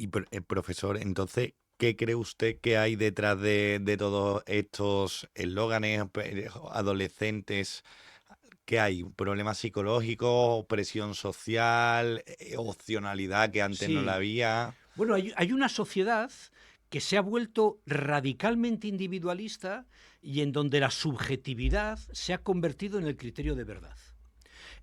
Profesor, entonces, ¿qué cree usted que hay detrás de todos estos eslóganes adolescentes? ¿Qué hay? ¿Problemas psicológicos, presión social, opcionalidad que antes no la Sí. había? Bueno, hay una sociedad que se ha vuelto radicalmente individualista y en donde la subjetividad se ha convertido en el criterio de verdad.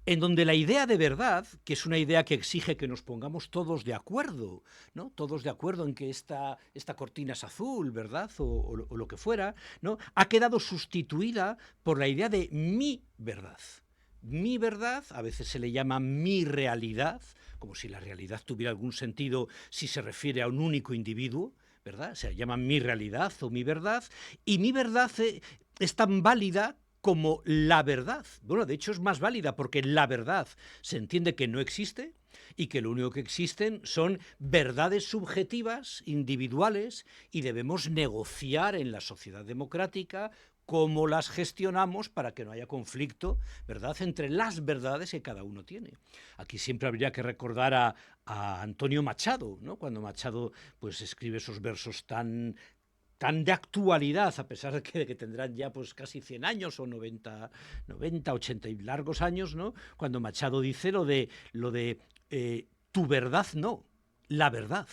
En donde la idea de verdad, que es una idea que exige que nos pongamos todos de acuerdo, ¿no? Todos de acuerdo en que esta cortina es azul, ¿verdad? O lo que fuera, ¿no? Ha quedado sustituida por la idea de mi verdad. Mi verdad, a veces se le llama mi realidad, como si la realidad tuviera algún sentido si se refiere a un único individuo, ¿verdad? Se llama mi realidad o mi verdad, y mi verdad es tan válida como la verdad. Bueno, de hecho es más válida porque la verdad se entiende que no existe y que lo único que existen son verdades subjetivas, individuales, y debemos negociar en la sociedad democrática cómo las gestionamos para que no haya conflicto, ¿verdad?, entre las verdades que cada uno tiene. Aquí siempre habría que recordar a Antonio Machado, ¿no? Cuando Machado pues escribe esos versos tan de actualidad, a pesar de que tendrán ya pues casi 100 años o 80 y largos años, ¿no? Cuando Machado dice lo de tu verdad no, la verdad,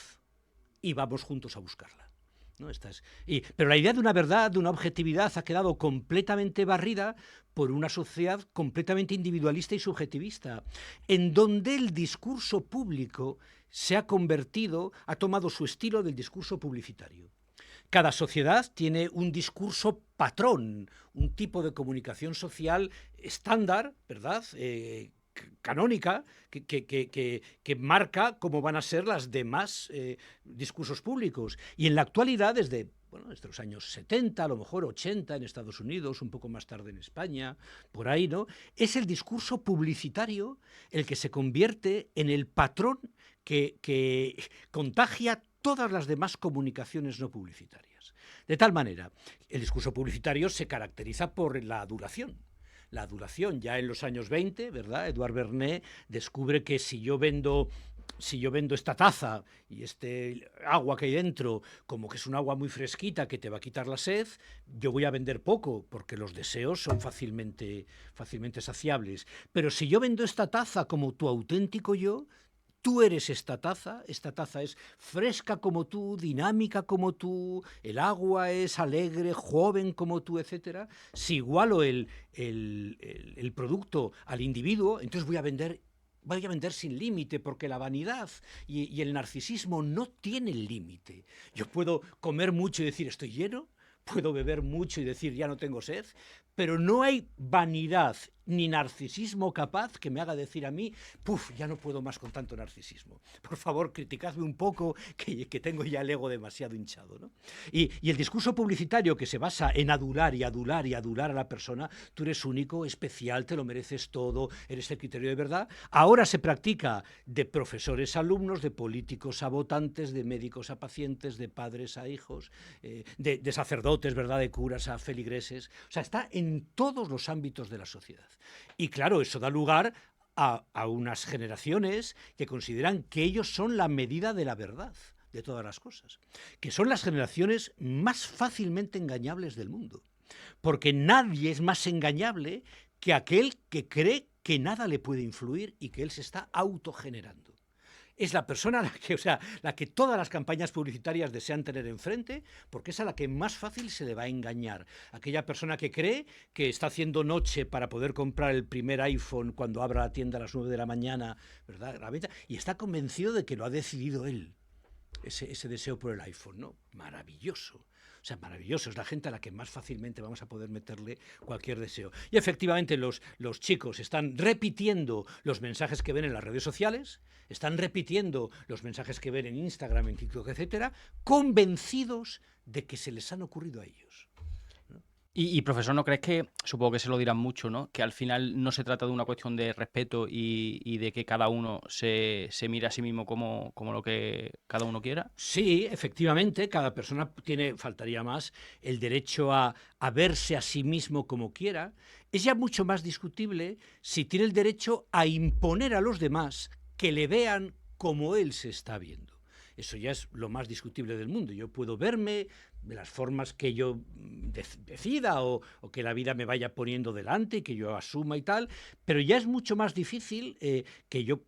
y vamos juntos a buscarla. ¿No? Pero la idea de una verdad, de una objetividad, ha quedado completamente barrida por una sociedad completamente individualista y subjetivista, en donde el discurso público se ha convertido, ha tomado su estilo del discurso publicitario. Cada sociedad tiene un discurso patrón, un tipo de comunicación social estándar, ¿verdad? Canónica, que marca cómo van a ser las demás discursos públicos. Y en la actualidad, desde los años 70, a lo mejor 80 en Estados Unidos, un poco más tarde en España, por ahí, ¿no? Es el discurso publicitario el que se convierte en el patrón que contagia todas las demás comunicaciones no publicitarias. De tal manera, el discurso publicitario se caracteriza por la adulación. La adulación, ya en los años 20, ¿verdad? Edouard Bernet descubre que si yo vendo esta taza y este agua que hay dentro, como que es un agua muy fresquita que te va a quitar la sed, yo voy a vender poco, porque los deseos son fácilmente saciables. Pero si yo vendo esta taza como tu auténtico yo, tú eres esta taza es fresca como tú, dinámica como tú, el agua es alegre, joven como tú, etcétera. Si igualo el producto al individuo, entonces voy a vender sin límite, porque la vanidad y el narcisismo no tienen límite. Yo puedo comer mucho y decir estoy lleno, puedo beber mucho y decir ya no tengo sed, pero no hay vanidad ni narcisismo capaz que me haga decir a mí, puf, ya no puedo más con tanto narcisismo. Por favor, criticadme un poco, que tengo ya el ego demasiado hinchado, ¿no? Y el discurso publicitario que se basa en adular y adular y adular a la persona, tú eres único, especial, te lo mereces todo, eres el criterio de verdad, ahora se practica de profesores a alumnos, de políticos a votantes, de médicos a pacientes, de padres a hijos, de sacerdotes, ¿verdad?, de curas a feligreses. O sea, está en todos los ámbitos de la sociedad. Y claro, eso da lugar a unas generaciones que consideran que ellos son la medida de la verdad de todas las cosas, que son las generaciones más fácilmente engañables del mundo, porque nadie es más engañable que aquel que cree que nada le puede influir y que él se está autogenerando. Es la persona la que todas las campañas publicitarias desean tener enfrente, porque es a la que más fácil se le va a engañar. Aquella persona que cree que está haciendo noche para poder comprar el primer iPhone cuando abra la tienda a las 9 de la mañana, ¿verdad? Y está convencido de que lo ha decidido él, ese deseo por el iPhone, ¿no? Maravilloso. O sea, maravilloso. Es la gente a la que más fácilmente vamos a poder meterle cualquier deseo. Y efectivamente los chicos están repitiendo los mensajes que ven en las redes sociales, están repitiendo los mensajes que ven en Instagram, en TikTok, etcétera, convencidos de que se les han ocurrido a ellos. Profesor, ¿no crees que, supongo que se lo dirán mucho, ¿no? Que al final no se trata de una cuestión de respeto y de que cada uno se mire a sí mismo como lo que cada uno quiera? Sí, efectivamente, cada persona tiene, faltaría más, el derecho a verse a sí mismo como quiera. Es ya mucho más discutible si tiene el derecho a imponer a los demás que le vean como él se está viendo. eso ya es lo más discutible del mundo. Yo puedo verme de las formas que yo decida o que la vida me vaya poniendo delante y que yo asuma y tal, pero ya es mucho más difícil que yo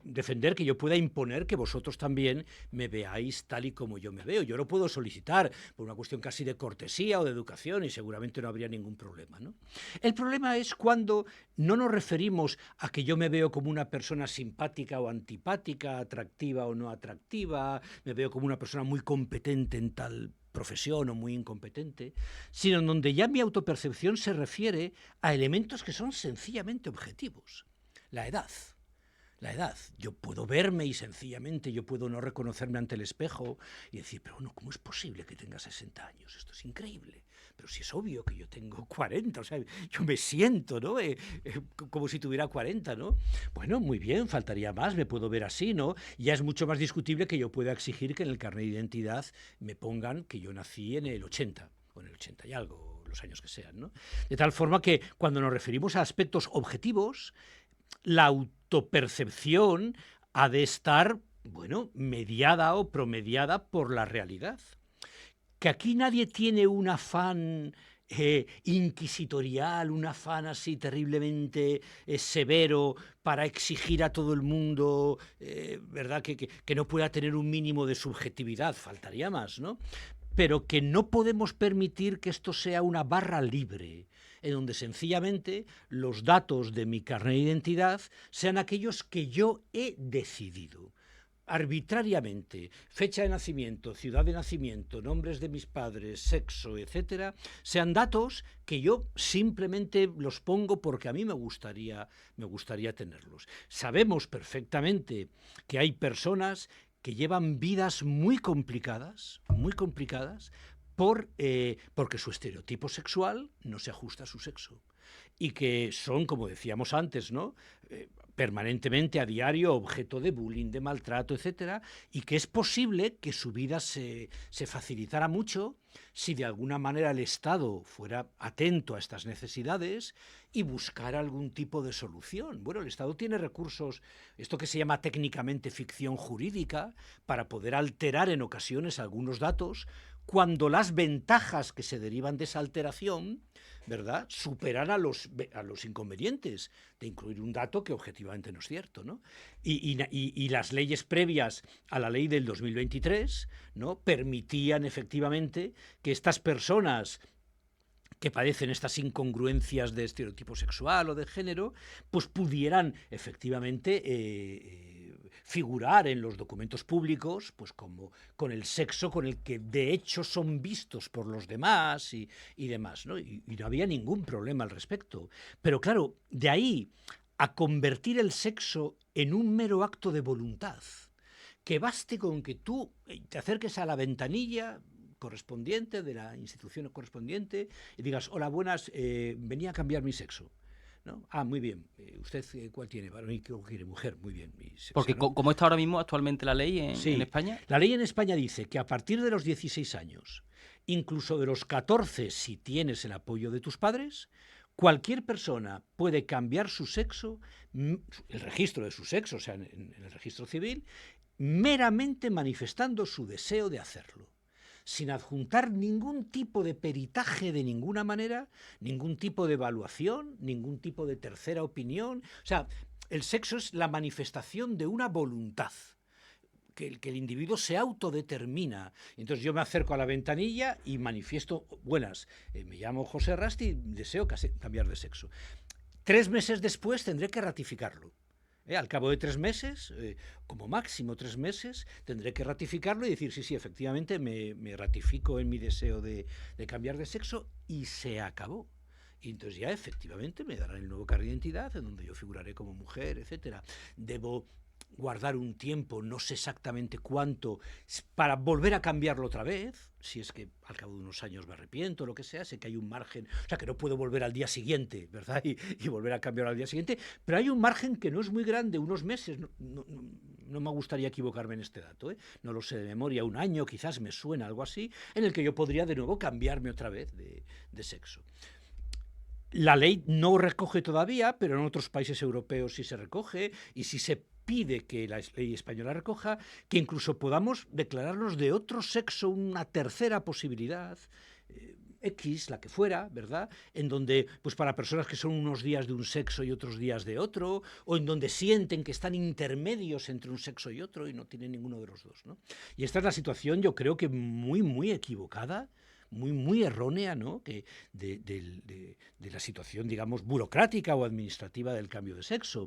defender, que yo pueda imponer que vosotros también me veáis tal y como yo me veo. Yo lo puedo solicitar por una cuestión casi de cortesía o de educación y seguramente no habría ningún problema, ¿no? El problema es cuando no nos referimos a que yo me veo como una persona simpática o antipática, atractiva o no atractiva, me veo como una persona muy competente en tal profesión o muy incompetente, sino en donde ya mi autopercepción se refiere a elementos que son sencillamente objetivos. La edad. La edad. Yo puedo verme y sencillamente yo puedo no reconocerme ante el espejo y decir, pero bueno, ¿cómo es posible que tenga 60 años? Esto es increíble. Pero si es obvio que yo tengo 40, o sea, yo me siento, ¿no? Como si tuviera 40, ¿no? Bueno, muy bien, faltaría más, me puedo ver así, ¿no? Ya es mucho más discutible que yo pueda exigir que en el carnet de identidad me pongan que yo nací en el 80, o en el 80 y algo, los años que sean, ¿no? De tal forma que cuando nos referimos a aspectos objetivos, la autopercepción ha de estar, bueno, mediada o promediada por la realidad. Que aquí nadie tiene un afán inquisitorial, un afán así terriblemente severo para exigir a todo el mundo, ¿verdad? Que no pueda tener un mínimo de subjetividad, faltaría más, ¿no? Pero que no podemos permitir que esto sea una barra libre, en donde sencillamente los datos de mi carnet de identidad sean aquellos que yo he decidido. Arbitrariamente, fecha de nacimiento, ciudad de nacimiento, nombres de mis padres, sexo, etcétera, sean datos que yo simplemente los pongo porque a mí me gustaría tenerlos. Sabemos perfectamente que hay personas que llevan vidas muy complicadas, porque su estereotipo sexual no se ajusta a su sexo. Y que son, como decíamos antes, ¿no? Permanentemente a diario objeto de bullying, de maltrato, etcétera, y que es posible que su vida se facilitara mucho si de alguna manera el Estado fuera atento a estas necesidades y buscara algún tipo de solución. Bueno, el Estado tiene recursos, esto que se llama técnicamente ficción jurídica, para poder alterar en ocasiones algunos datos cuando las ventajas que se derivan de esa alteración, ¿verdad?, superan a los inconvenientes de incluir un dato que objetivamente no es cierto, ¿no? Y las leyes previas a la ley del 2023, ¿no?, permitían efectivamente que estas personas que padecen estas incongruencias de estereotipo sexual o de género, pues pudieran efectivamente figurar en los documentos públicos, pues como con el sexo con el que de hecho son vistos por los demás y demás, ¿no? Y no había ningún problema al respecto. Pero claro, de ahí a convertir el sexo en un mero acto de voluntad, que baste con que tú te acerques a la ventanilla correspondiente de la institución correspondiente y digas, hola, buenas, venía a cambiar mi sexo, ¿no? Ah, muy bien. ¿Usted cuál tiene? ¿Varón y qué quiere? Mujer. Muy bien. Porque ¿cómo está ahora mismo actualmente la ley en España? La ley en España dice que a partir de los 16 años, incluso de los 14 si tienes el apoyo de tus padres, cualquier persona puede cambiar su sexo, el registro de su sexo, o sea, en el registro civil, meramente manifestando su deseo de hacerlo, sin adjuntar ningún tipo de peritaje de ninguna manera, ningún tipo de evaluación, ningún tipo de tercera opinión. O sea, el sexo es la manifestación de una voluntad, que el individuo se autodetermina. Entonces yo me acerco a la ventanilla y manifiesto, buenas, me llamo José Rasti y deseo cambiar de sexo. 3 meses después tendré que ratificarlo. Al cabo de 3 meses, como máximo 3 meses, tendré que ratificarlo y decir, sí, efectivamente me ratifico en mi deseo de cambiar de sexo, y se acabó. Y entonces ya efectivamente me darán el nuevo carnet de identidad en donde yo figuraré como mujer, etcétera. Debo guardar un tiempo, no sé exactamente cuánto, para volver a cambiarlo otra vez, si es que al cabo de unos años me arrepiento, lo que sea, sé que hay un margen, o sea, que no puedo volver al día siguiente, ¿verdad? Y volver a cambiar al día siguiente, pero hay un margen que no es muy grande, unos meses, no me gustaría equivocarme en este dato, no lo sé de memoria, 1 año, quizás me suena algo así, en el que yo podría de nuevo cambiarme otra vez de sexo. La ley no recoge todavía, pero en otros países europeos sí se recoge, y sí se pide que la ley española recoja, que incluso podamos declararnos de otro sexo una tercera posibilidad, X, la que fuera, ¿verdad? En donde, pues para personas que son unos días de un sexo y otros días de otro, o en donde sienten que están intermedios entre un sexo y otro y no tienen ninguno de los dos, ¿no? Y esta es la situación, yo creo que muy, muy equivocada, muy, muy errónea, ¿no? Que de la situación, digamos, burocrática o administrativa del cambio de sexo.